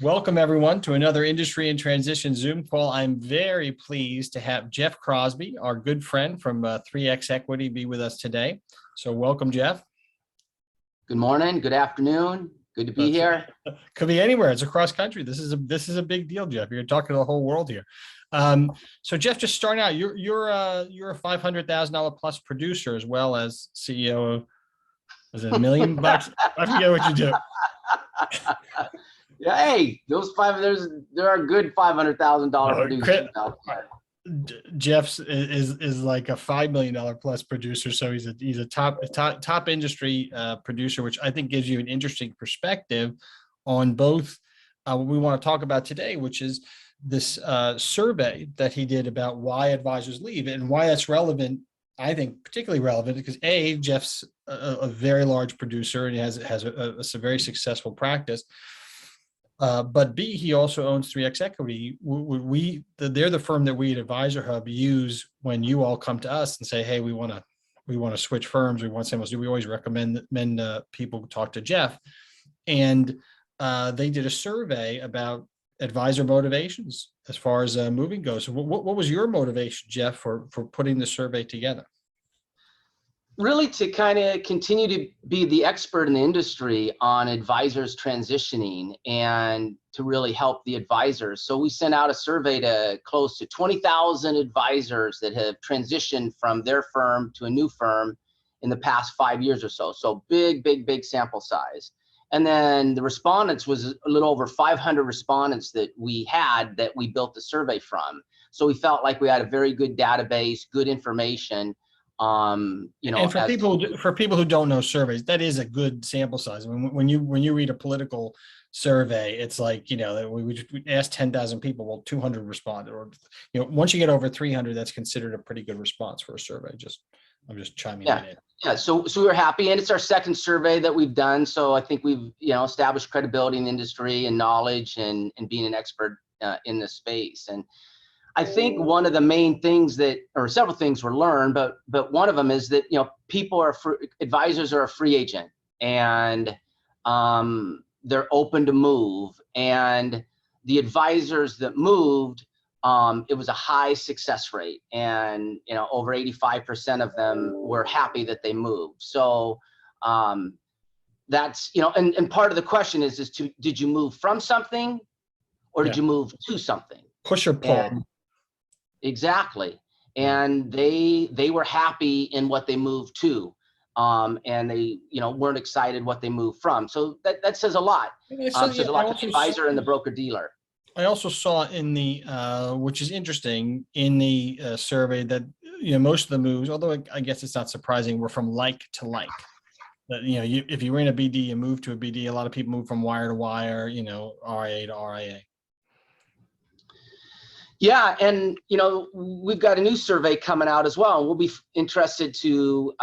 Welcome, everyone, to another Industry in Transition Zoom call. I'm very pleased to have Jeff Crosby, our good friend from 3xEquity, be with us today. So welcome, Jeff. Good morning, good afternoon. Good to be here. Could be anywhere. It's across country. This is a big deal, Jeff. You're talking to the whole world here. So Jeff, just starting out, you're a $500,000 plus producer as well as CEO of, is it $1 million bucks? I forget what you do. Yeah, hey, there are good $500,000 producers out there. Jeff's is like a $5 million plus producer, so he's a top industry producer, which I think gives you an interesting perspective on both what we want to talk about today, which is this survey that he did about why advisors leave and why that's relevant. I think particularly relevant because Jeff's a very large producer and he has a very successful practice. But B, he also owns 3xEquity. They're the firm that we at AdvisorHub use when you all come to us and say, hey, we want to switch firms. We want someone else. We always recommend people talk to Jeff. And they did a survey about advisor motivations as far as moving goes. So what was your motivation, Jeff, for putting the survey together? Really to kind of continue to be the expert in the industry on advisors transitioning and to really help the advisors. So we sent out a survey to close to 20,000 advisors that have transitioned from their firm to a new firm in the past 5 years or so. So big sample size. And then the respondents was a little over 500 respondents that we built the survey from. So we felt like we had a very good database, good information. And for people who don't know surveys, that is a good sample size. I mean, when you read a political survey, it's like, we asked 10,000 people, well, 200 responded, or, once you get over 300, that's considered a pretty good response for a survey. I'm just chiming in. Yeah. So we were happy, and it's our second survey that we've done. So I think we've, established credibility in the industry and knowledge and being an expert in this space. And I think one of the main things or several things were learned, but one of them is that, advisors are a free agent and they're open to move. And the advisors that moved, it was a high success rate, and over 85% of them were happy that they moved. So that's and part of the question is did you move from something or did you move to something? Push or pull. Exactly. And they were happy in what they moved to, and they weren't excited what they moved from. So that says a lot. Says a lot to the advisor and the broker dealer. I also saw in the which is interesting in the survey that most of the moves, although I guess it's not surprising, were from like to like. That if you were in a BD and moved to a BD, a lot of people move from wire to wire, RIA to RIA. Yeah, and we've got a new survey coming out as well, and we'll be interested to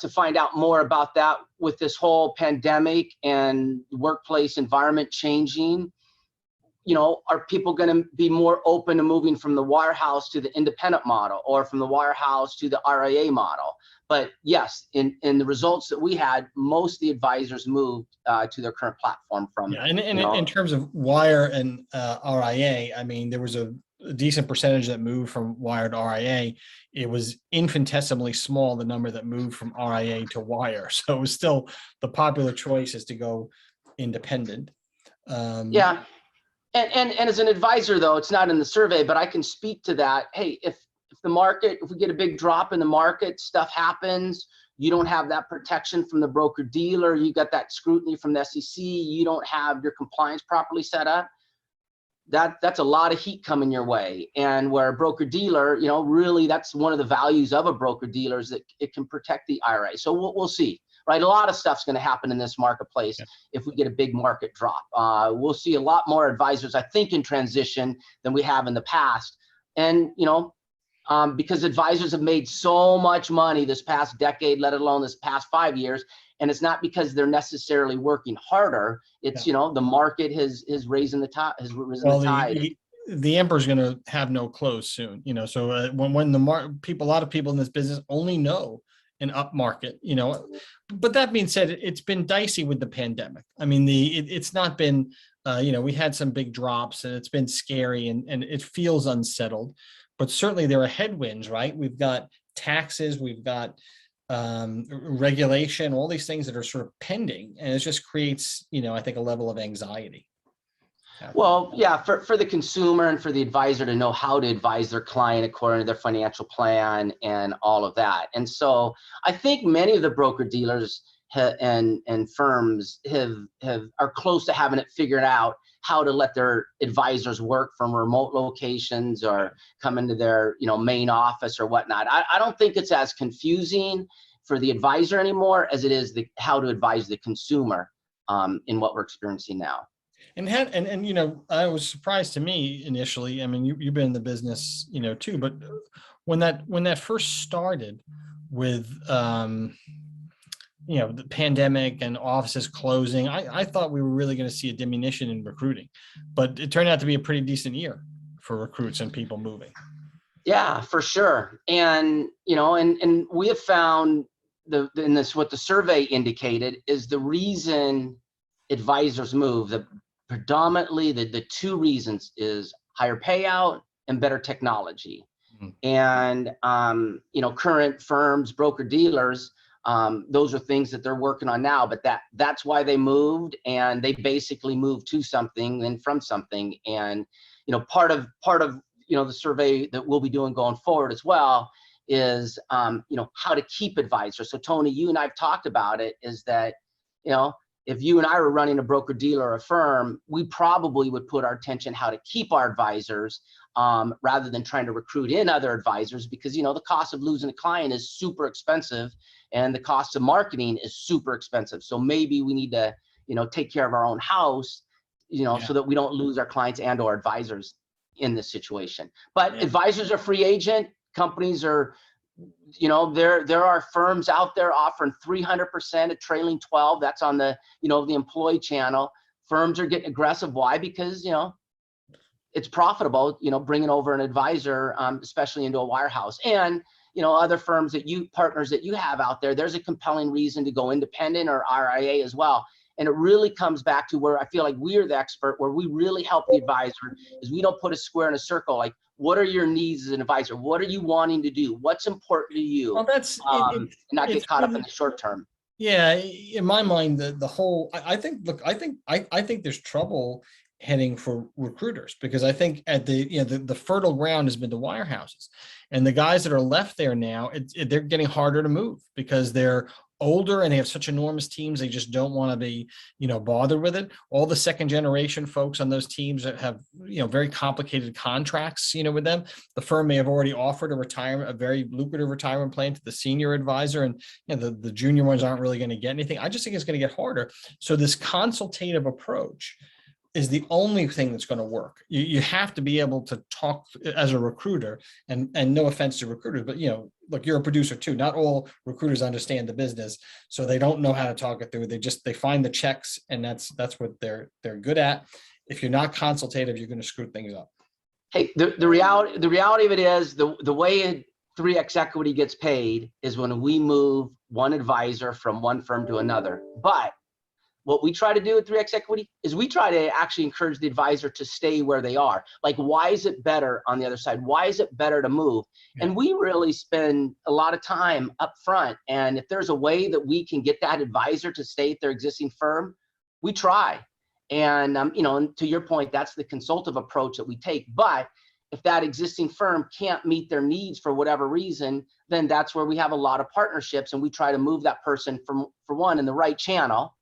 find out more about that with this whole pandemic and workplace environment changing. Are people going to be more open to moving from the wirehouse to the independent model or from the wirehouse to the RIA model? But yes, in the results that we had, most of the advisors moved to their current platform from. Yeah, and in terms of wire and RIA, I mean, there was a decent percentage that moved from wire to RIA. It was infinitesimally small, the number that moved from RIA to wire. So it was still the popular choice is to go independent. Yeah. And as an advisor, though, it's not in the survey, but I can speak to that. Hey, if we get a big drop in the market, stuff happens, you don't have that protection from the broker dealer, you got that scrutiny from the SEC, you don't have your compliance properly set up, that's a lot of heat coming your way. And where a broker dealer, really that's one of the values of a broker dealer is that it can protect the IRA. So we'll see. Right, a lot of stuff's going to happen in this marketplace if we get a big market drop. We'll see a lot more advisors, I think, in transition than we have in the past. And because advisors have made so much money this past decade, let alone this past 5 years, and it's not because they're necessarily working harder. It's the market has risen the tide. The emperor's going to have no clothes soon. So when a lot of people in this business only know an up market, but that being said, it's been dicey with the pandemic. I mean, it's not been, we had some big drops and it's been scary and it feels unsettled, but certainly there are headwinds, right? We've got taxes, we've got regulation, all these things that are sort of pending, and it just creates, I think, a level of anxiety. Well, yeah, for the consumer and for the advisor to know how to advise their client according to their financial plan and all of that. And so I think many of the broker dealers and firms are close to having it figured out how to let their advisors work from remote locations or come into their main office or whatnot. I don't think it's as confusing for the advisor anymore as it is how to advise the consumer in what we're experiencing now. And I was surprised to me initially. I mean, you've been in the business, too, but when that first started with, the pandemic and offices closing, I thought we were really going to see a diminution in recruiting, but it turned out to be a pretty decent year for recruits and people moving. Yeah, for sure. And, and we have found what the survey indicated is the reason advisors move, predominantly the two reasons is higher payout and better technology. And, current firms, broker dealers, those are things that they're working on now, but that's why they moved, and they basically moved to something and from something. And, part of the survey that we'll be doing going forward as well is, how to keep advisors. So Tony, you and I've talked about it, is that, if you and I were running a broker dealer or a firm, we probably would put our attention how to keep our advisors rather than trying to recruit in other advisors, because, the cost of losing a client is super expensive and the cost of marketing is super expensive. So maybe we need to, take care of our own house, so that we don't lose our clients and or advisors in this situation. But advisors are free agent. Companies are, there are firms out there offering 300% of trailing 12. That's on the, the employee channel. Firms are getting aggressive. Why? Because, it's profitable, bringing over an advisor, especially into a wirehouse. And, other firms partners that you have out there, there's a compelling reason to go independent or RIA as well. And it really comes back to where I feel like we're the expert, where we really help the advisor, is we don't put a square in a circle. Like, what are your needs as an advisor? What are you wanting to do? What's important to you? Well, that's not get caught up in the short term. Yeah, in my mind, the whole, I think there's trouble heading for recruiters, because I think at the fertile ground has been the wirehouses, and the guys that are left there now, they're getting harder to move because they're older and they have such enormous teams. They just don't want to be, bothered with it. All the second generation folks on those teams that have, very complicated contracts, with them. The firm may have already offered a very lucrative retirement plan to the senior advisor, and the junior ones aren't really going to get anything. I just think it's going to get harder. So this consultative approach is the only thing that's going to work. You have to be able to talk as a recruiter, and no offense to recruiters, but look, you're a producer too. Not all recruiters understand the business, so they don't know how to talk it through. They find the checks, and that's what they're good at. If you're not consultative, you're going to screw things up. Hey, the reality of it is the way 3xEquity gets paid is when we move one advisor from one firm to another. But what we try to do at 3xEquity is we try to actually encourage the advisor to stay where they are. Like, why is it better on the other side? Why is it better to move? Yeah. And we really spend a lot of time up front. And if there's a way that we can get that advisor to stay at their existing firm, we try. And, and to your point, that's the consultative approach that we take. But if that existing firm can't meet their needs for whatever reason, then that's where we have a lot of partnerships, and we try to move that person for one, in the right channel,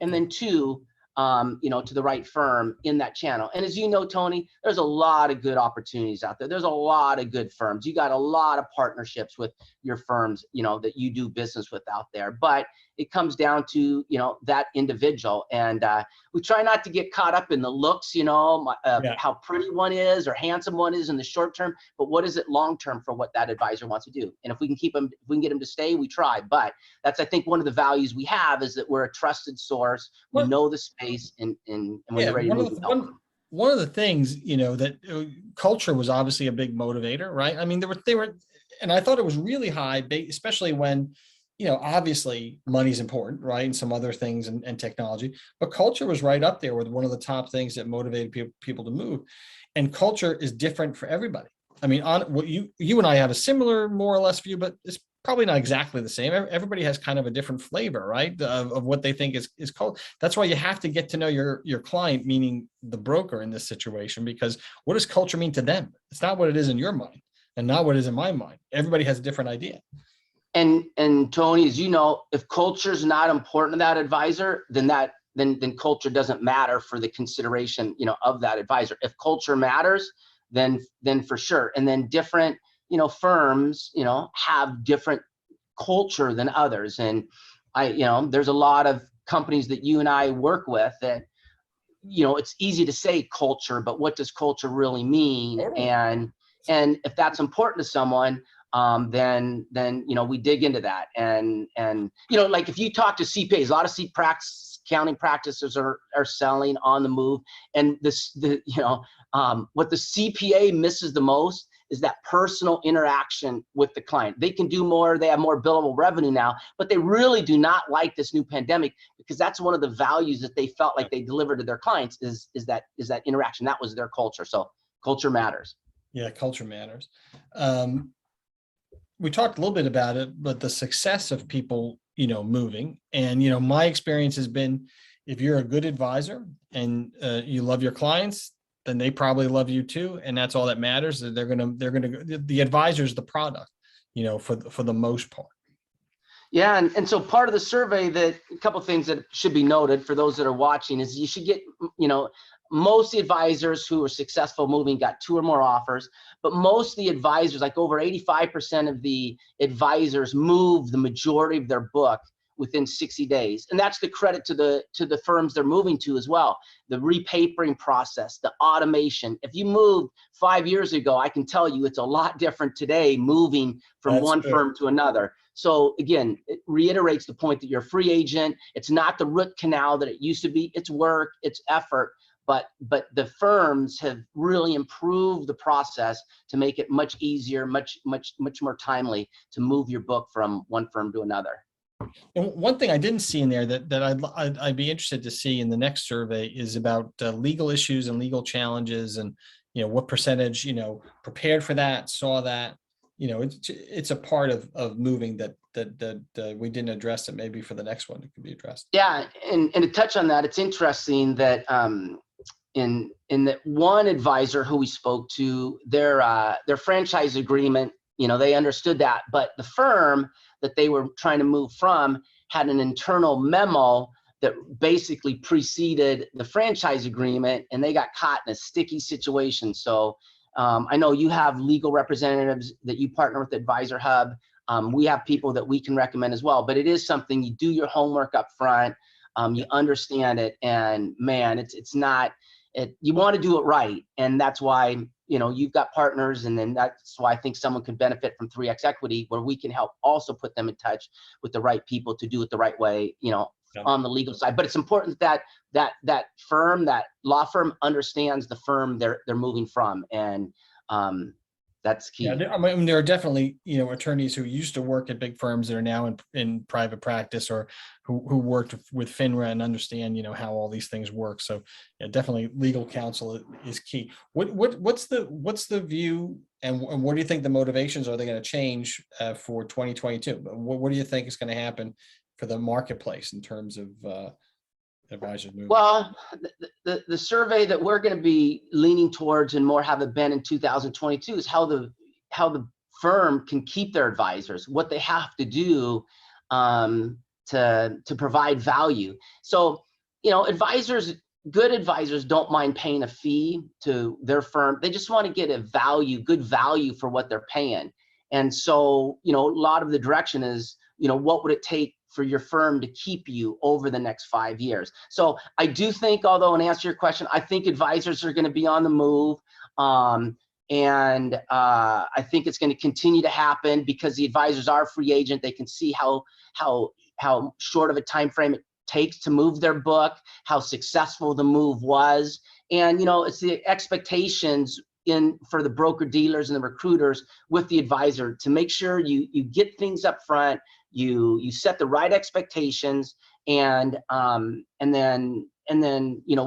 and then two, to the right firm in that channel. And as you know, Tony, there's a lot of good opportunities out there. There's a lot of good firms. You got a lot of partnerships with your firms, that you do business with out there. But it comes down to, that individual. And we try not to get caught up in the looks, how pretty one is or handsome one is in the short term, but what is it long term for what that advisor wants to do? And if we can get them to stay, we try. But that's, I think, one of the values we have is that we're a trusted source. We know the space, and when you're ready to move. One of the things, that culture was obviously a big motivator, right? I mean, they were, and I thought it was really high, especially when, obviously money's important, right? And some other things and technology, but culture was right up there with one of the top things that motivated people to move. And culture is different for everybody. I mean, on what you and I have a similar, more or less view, but it's probably not exactly the same. Everybody has kind of a different flavor, right? Of what they think is called. That's why you have to get to know your client, meaning the broker in this situation, because what does culture mean to them? It's not what it is in your mind and not what is in my mind. Everybody has a different idea. And Tony, as you know, if culture is not important to that advisor, then culture doesn't matter for the consideration, of that advisor. If culture matters, then for sure. And then different, firms, have different culture than others. And there's a lot of companies that you and I work with that, it's easy to say culture, but what does culture really mean? And if that's important to someone, then we dig into that. And like if you talk to CPAs, a lot of accounting practices are selling on the move. And what the CPA misses the most is that personal interaction with the client. They can do more, they have more billable revenue now, but they really do not like this new pandemic, because that's one of the values that they felt like they delivered to their clients is that interaction. That was their culture. So culture matters. Yeah, culture matters. We talked a little bit about it, but the success of people, moving, and, my experience has been, if you're a good advisor and you love your clients, then they probably love you too. And that's all that matters. They're going to, the advisor's the product, for the most part. Yeah. And so part of the survey, that a couple of things that should be noted for those that are watching, is you should get, most of the advisors who are successful moving got 2 or more offers, but most of the advisors, like over 85% of the advisors, move the majority of their book within 60 days. And that's the credit to the firms they're moving to as well. The repapering process, the automation. If you moved 5 years ago, I can tell you it's a lot different today moving from one firm to another. So again, it reiterates the point that you're a free agent. It's not the root canal that it used to be. It's work, it's effort. But the firms have really improved the process to make it much easier, much more timely to move your book from one firm to another. And one thing I didn't see in there that I'd be interested to see in the next survey is about legal issues and legal challenges, and what percentage prepared for that, saw that. It's a part of moving that we didn't address, it maybe for the next one it could be addressed. Yeah, and to touch on that, it's interesting that in that one advisor who we spoke to, their franchise agreement, they understood that, but the firm that they were trying to move from had an internal memo that basically preceded the franchise agreement, and they got caught in a sticky situation. So I know you have legal representatives that you partner with AdvisorHub. We have people that we can recommend as well, but it is something you do your homework up front. You understand it, and man, it's not. You want to do it right, and that's why you've got partners, and then that's why I think someone could benefit from 3xEquity, where we can help also put them in touch with the right people to do it the right way, on the legal side. But it's important that firm, that law firm, understands the firm they're moving from, and that's key. Yeah, I mean, there are definitely attorneys who used to work at big firms that are now in private practice, or who worked with FINRA and understand how all these things work. So yeah, definitely legal counsel is key. What's the view, and what do you think the motivations are? They going to change for 2022? What do you think is going to happen for the marketplace in terms of advisors moving? Well, the survey that we're going to be leaning towards, and more have it been in 2022, is how the firm can keep their advisors, what they have to do to provide value. So good advisors don't mind paying a fee to their firm. They just want to get good value for what they're paying. And so a lot of the direction is what would it take for your firm to keep you over the next 5 years? So I do think, although, in answer to your question, I think advisors are going to be on the move. And I think it's going to continue to happen because the advisors are free agent. They can see how short of a time frame it takes to move their book, how successful the move was. And it's the expectations for the broker dealers and the recruiters with the advisor to make sure you get things up front. you set the right expectations, and then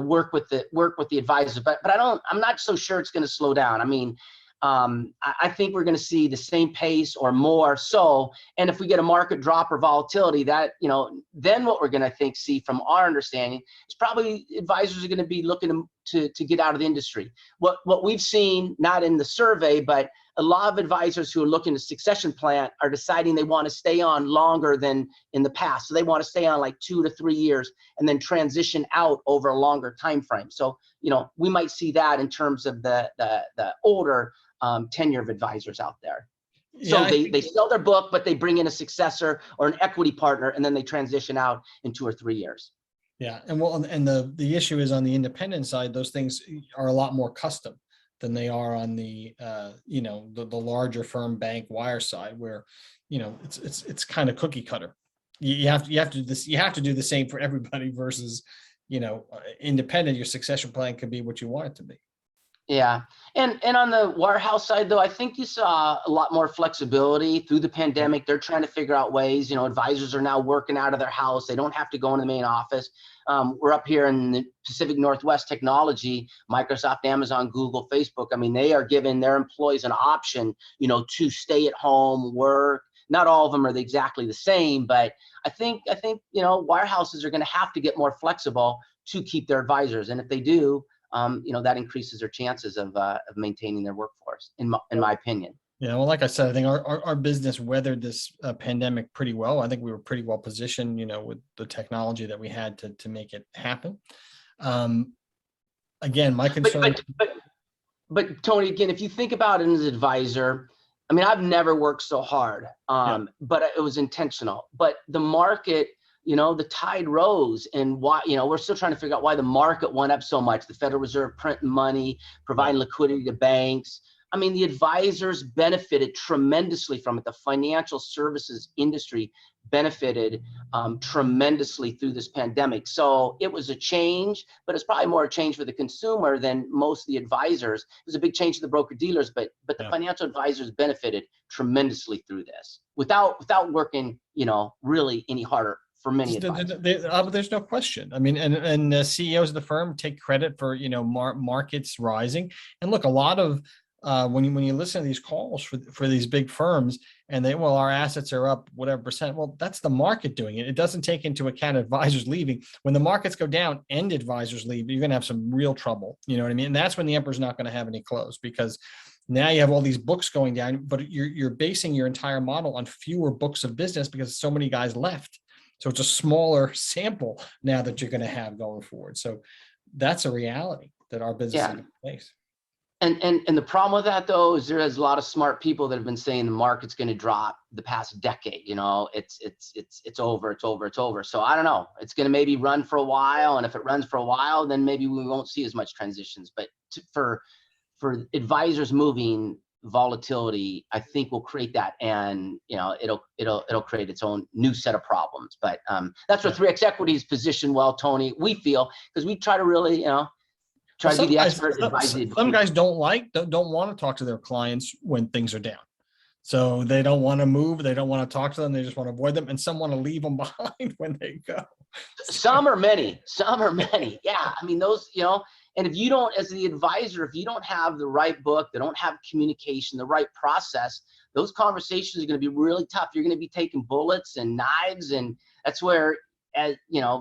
work with the advisor. But I'm not so sure it's going to slow down. I mean, I think we're going to see the same pace or more so. And if we get a market drop or volatility, that, then what we're going to see from our understanding is probably advisors are going to be looking to get out of the industry. What we've seen, not in the survey, but a lot of advisors who are looking to succession plan are deciding they want to stay on longer than in the past. So they want to stay on like 2 to 3 years and then transition out over a longer time frame. So, we might see that in terms of the older tenure of advisors out there. So they sell their book, but they bring in a successor or an equity partner, and then they transition out in 2 or 3 years. Yeah. And the issue is on the independent side, those things are a lot more custom than they are on the the larger firm bank wire side, where it's kind of cookie cutter. You have to do the same for everybody versus independent. Your succession plan could be what you want it to be. Yeah. And on the wirehouse side, though, I think you saw a lot more flexibility through the pandemic. They're trying to figure out ways, advisors are now working out of their house. They don't have to go in the main office. We're up here in the Pacific Northwest technology, Microsoft, Amazon, Google, Facebook. I mean, they are giving their employees an option, to stay at home, work. Not all of them are exactly the same, but I think, wirehouses are going to have to get more flexible to keep their advisors. And if they do, that increases their chances of maintaining their workforce, in my opinion. Yeah, well, like I said, I think our business weathered this pandemic pretty well. I think we were pretty well positioned, with the technology that we had to make it happen. Again, my concern. But Tony, again, if you think about it as an advisor, I mean, I've never worked so hard, but it was intentional. But the market, the tide rose, and why, we're still trying to figure out why the market went up so much. The Federal Reserve printing money, providing liquidity to banks. I mean, the advisors benefited tremendously from it. The financial services industry benefited tremendously through this pandemic. So it was a change, but it's probably more a change for the consumer than most of the advisors. It was a big change to the broker dealers, but the financial advisors benefited tremendously through this without working, really any harder. For many advisors. There's no question. I mean, and CEOs of the firm take credit for markets rising. And look, a lot of when you listen to these calls for these big firms, and our assets are up whatever percent. Well, that's the market doing it. It doesn't take into account advisors leaving. When the markets go down and advisors leave, you're going to have some real trouble. You know what I mean? And that's when the emperor's not going to have any clothes, because now you have all these books going down, but you're basing your entire model on fewer books of business because so many guys left. So it's a smaller sample now that you're going to have going forward. So that's a reality that our business is going to face. And the problem with that, though, is there's a lot of smart people that have been saying the market's going to drop the past decade. It's over. So I don't know. It's going to maybe run for a while, and if it runs for a while, then maybe we won't see as much transitions. But for advisors moving, volatility, I think, will create that, and it'll create its own new set of problems. But that's where 3xEquity is positioned well, Tony. We feel, because we try to really try to be the expert. Some guys don't want to talk to their clients when things are down, so they don't want to move. They don't want to talk to them. They just want to avoid them, and some want to leave them behind when they go. Some are many. Yeah, I mean, those, and if you don't, as the advisor, if you don't have the right book, they don't have communication, the right process, those conversations are going to be really tough. You're going to be taking bullets and knives, and that's where, as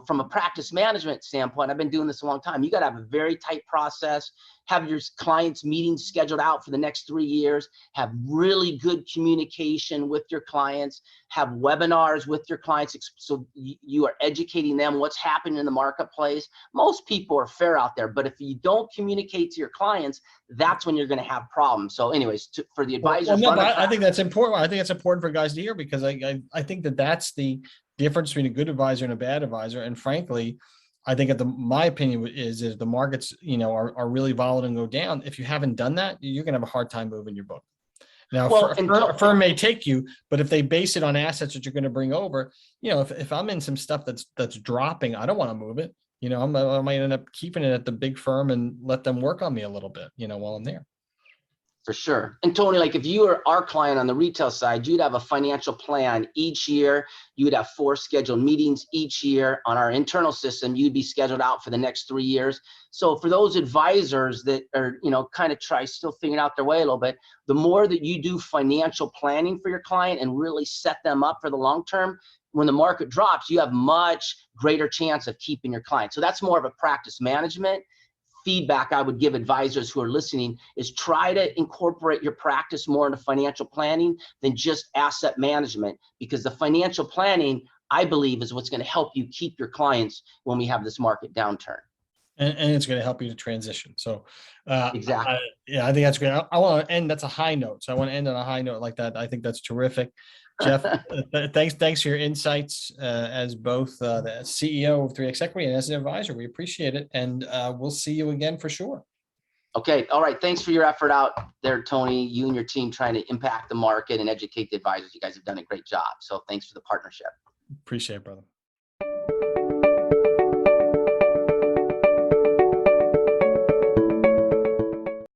from a practice management standpoint, I've been doing this a long time. You got to have a very tight process, have your clients' meetings scheduled out for the next 3 years, have really good communication with your clients, have webinars with your clients, so you are educating them what's happening in the marketplace. Most people are fair out there, but if you don't communicate to your clients, that's when you're going to have problems. So anyways, for the advisors, I think that's important. I think it's important for guys to hear, because I think that's the difference between a good advisor and a bad advisor. And frankly, I think my opinion is the markets, are really volatile and go down. If you haven't done that, you're going to have a hard time moving your book. Now, a firm may take you, but if they base it on assets that you're going to bring over, if I'm in some stuff that's dropping, I don't want to move it. I might end up keeping it at the big firm and let them work on me a little bit, while I'm there. For sure. And Tony, like if you were our client on the retail side, you'd have a financial plan each year. You would have 4 scheduled meetings each year on our internal system. You'd be scheduled out for the next 3 years. So for those advisors that are, kind of still figuring out their way a little bit, the more that you do financial planning for your client and really set them up for the long term, when the market drops, you have much greater chance of keeping your client. So that's more of a practice management. Feedback I would give advisors who are listening is try to incorporate your practice more into financial planning than just asset management, because the financial planning, I believe, is what's going to help you keep your clients when we have this market downturn. And it's going to help you to transition. So Exactly. I think that's great. I want to end, that's a high note. So I want to end on a high note like that. I think that's terrific. Jeff, thanks for your insights as both the CEO of 3xEquity and as an advisor. We appreciate it. And we'll see you again for sure. Okay. All right. Thanks for your effort out there, Tony. You and your team trying to impact the market and educate the advisors. You guys have done a great job. So thanks for the partnership. Appreciate it, brother.